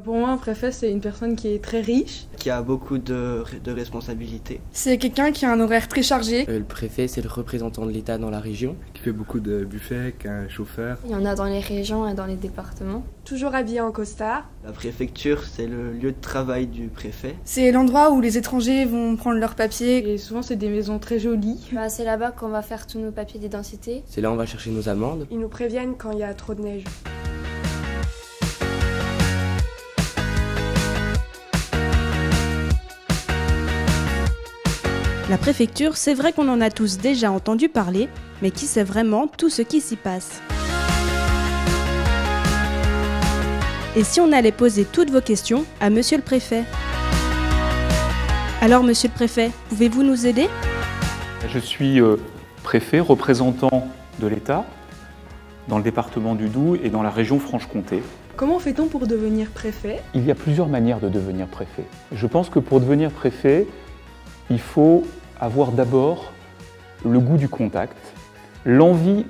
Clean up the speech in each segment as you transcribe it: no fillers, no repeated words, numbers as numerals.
Pour moi, un préfet, c'est une personne qui est très riche. Qui a beaucoup de responsabilités. C'est quelqu'un qui a un horaire très chargé. Le préfet, c'est le représentant de l'État dans la région. Qui fait beaucoup de buffets, qui a un chauffeur. Il y en a dans les régions et dans les départements. Toujours habillé en costard. La préfecture, c'est le lieu de travail du préfet. C'est l'endroit où les étrangers vont prendre leurs papiers. Et souvent, c'est des maisons très jolies. C'est là-bas qu'on va faire tous nos papiers d'identité. C'est là où on va chercher nos amendes. Ils nous préviennent quand il y a trop de neige. La préfecture, c'est vrai qu'on en a tous déjà entendu parler, mais qui sait vraiment tout ce qui s'y passe? Et si on allait poser toutes vos questions à Monsieur le Préfet? Alors Monsieur le Préfet, pouvez-vous nous aider? Je suis préfet, représentant de l'État dans le département du Doubs et dans la région Franche-Comté. Comment fait-on pour devenir préfet? Il y a plusieurs manières de devenir préfet. Je pense que pour devenir préfet, il faut avoir d'abord le goût du contact, l'envie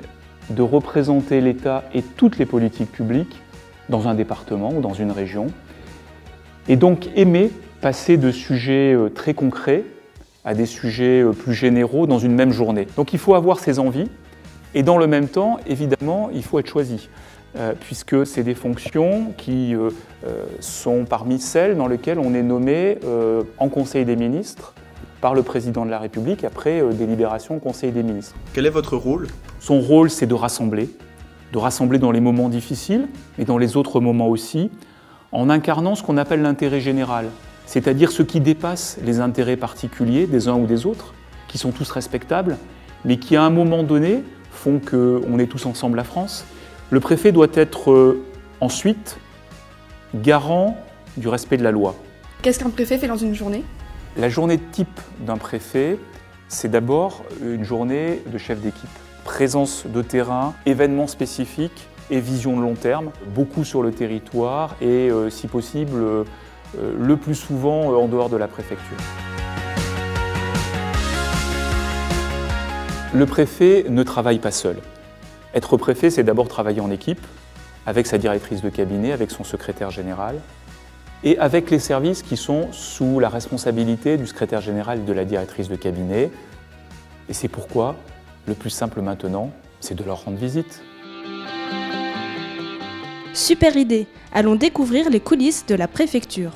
de représenter l'État et toutes les politiques publiques dans un département ou dans une région, et donc aimer passer de sujets très concrets à des sujets plus généraux dans une même journée. Donc il faut avoir ces envies, et dans le même temps, évidemment, il faut être choisi, puisque c'est des fonctions qui sont parmi celles dans lesquelles on est nommé en Conseil des ministres, par le président de la République après délibération au Conseil des ministres. Quel est votre rôle? Son rôle, c'est de rassembler dans les moments difficiles, mais dans les autres moments aussi, en incarnant ce qu'on appelle l'intérêt général, c'est-à-dire ce qui dépasse les intérêts particuliers des uns ou des autres, qui sont tous respectables, mais qui à un moment donné font qu'on est tous ensemble la France. Le préfet doit être ensuite garant du respect de la loi. Qu'est-ce qu'un préfet fait dans une journée? La journée type d'un préfet, c'est d'abord une journée de chef d'équipe. Présence de terrain, événements spécifiques et vision de long terme, beaucoup sur le territoire et si possible le plus souvent en dehors de la préfecture. Le préfet ne travaille pas seul. Être préfet, c'est d'abord travailler en équipe, avec sa directrice de cabinet, avec son secrétaire général, et avec les services qui sont sous la responsabilité du secrétaire général et de la directrice de cabinet. Et c'est pourquoi le plus simple maintenant, c'est de leur rendre visite. Super idée! Allons découvrir les coulisses de la préfecture.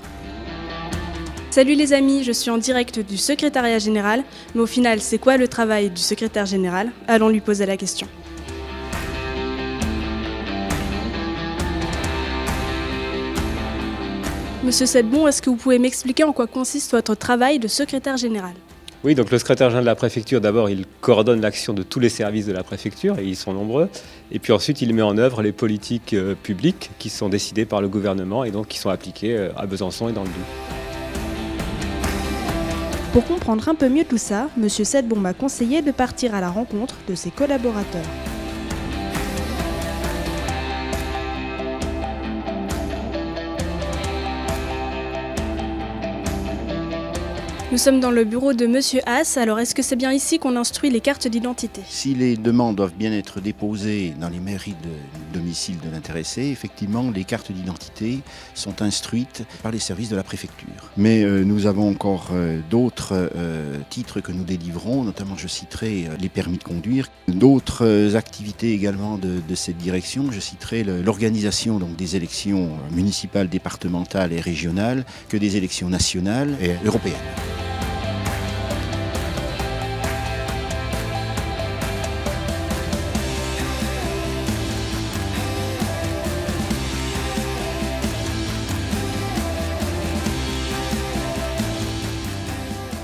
Salut les amis, je suis en direct du secrétariat général, mais au final, c'est quoi le travail du secrétaire général? Allons lui poser la question. Monsieur Sedbon, est-ce que vous pouvez m'expliquer en quoi consiste votre travail de secrétaire général? Oui, donc le secrétaire général de la préfecture, d'abord, il coordonne l'action de tous les services de la préfecture, et ils sont nombreux. Et puis ensuite, il met en œuvre les politiques publiques qui sont décidées par le gouvernement et donc qui sont appliquées à Besançon et dans le Doubs. Pour comprendre un peu mieux tout ça, Monsieur Sedbon m'a conseillé de partir à la rencontre de ses collaborateurs. Nous sommes dans le bureau de Monsieur Haas, alors est-ce que c'est bien ici qu'on instruit les cartes d'identité? Si les demandes doivent bien être déposées dans les mairies de domicile de l'intéressé, effectivement, les cartes d'identité sont instruites par les services de la préfecture. Mais nous avons encore d'autres titres que nous délivrons, notamment je citerai les permis de conduire, d'autres activités également de cette direction. Je citerai l'organisation des élections municipales, départementales et régionales, que des élections nationales et européennes.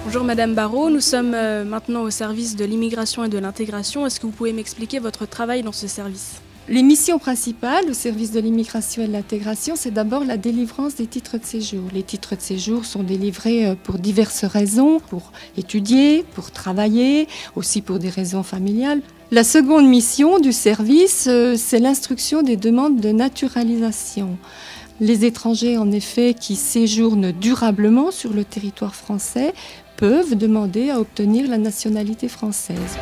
Bonjour Madame Barrault, nous sommes maintenant au service de l'immigration et de l'intégration. Est-ce que vous pouvez m'expliquer votre travail dans ce service? Les missions principales au service de l'immigration et de l'intégration, c'est d'abord la délivrance des titres de séjour. Les titres de séjour sont délivrés pour diverses raisons, pour étudier, pour travailler, aussi pour des raisons familiales. La seconde mission du service, c'est l'instruction des demandes de naturalisation. Les étrangers, en effet, qui séjournent durablement sur le territoire français peuvent demander à obtenir la nationalité française.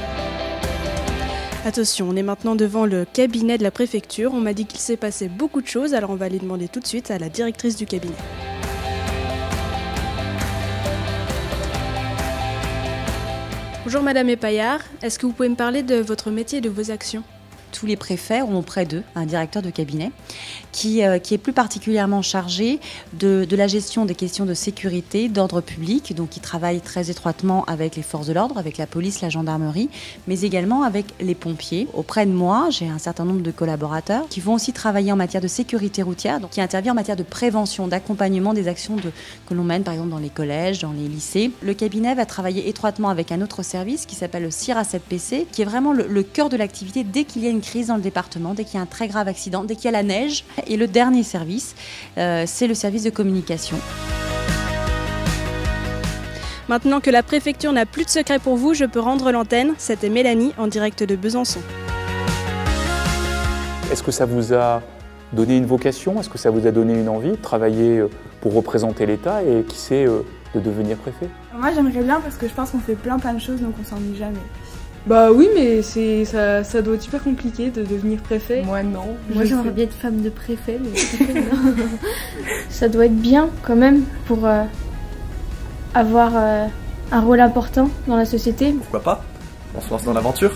Attention, on est maintenant devant le cabinet de la préfecture. On m'a dit qu'il s'est passé beaucoup de choses, alors on va aller demander tout de suite à la directrice du cabinet. Bonjour Madame Epaillard, est-ce que vous pouvez me parler de votre métier et de vos actions ? Tous les préfets ont auprès d'eux un directeur de cabinet qui est plus particulièrement chargé de la gestion des questions de sécurité, d'ordre public, donc qui travaille très étroitement avec les forces de l'ordre, avec la police, la gendarmerie, mais également avec les pompiers. Auprès de moi, j'ai un certain nombre de collaborateurs qui vont aussi travailler en matière de sécurité routière, donc qui interviennent en matière de prévention, d'accompagnement des actions que l'on mène par exemple dans les collèges, dans les lycées. Le cabinet va travailler étroitement avec un autre service qui s'appelle le CIRA 7PC, qui est vraiment le cœur de l'activité dès qu'il y a une crise dans le département, dès qu'il y a un très grave accident, dès qu'il y a la neige. Et le dernier service, c'est le service de communication. Maintenant que la préfecture n'a plus de secret pour vous, je peux rendre l'antenne. C'était Mélanie en direct de Besançon. Est-ce que ça vous a donné une vocation? Est-ce que ça vous a donné une envie de travailler pour représenter l'État et qui sait de devenir préfet? Moi j'aimerais bien parce que je pense qu'on fait plein de choses donc on s'ennuie jamais. Bah oui, mais ça doit être super compliqué de devenir préfet. Moi non. Moi j'aimerais bien être femme de préfet, mais ça doit être bien quand même pour avoir un rôle important dans la société. Pourquoi pas? On se lance dans l'aventure.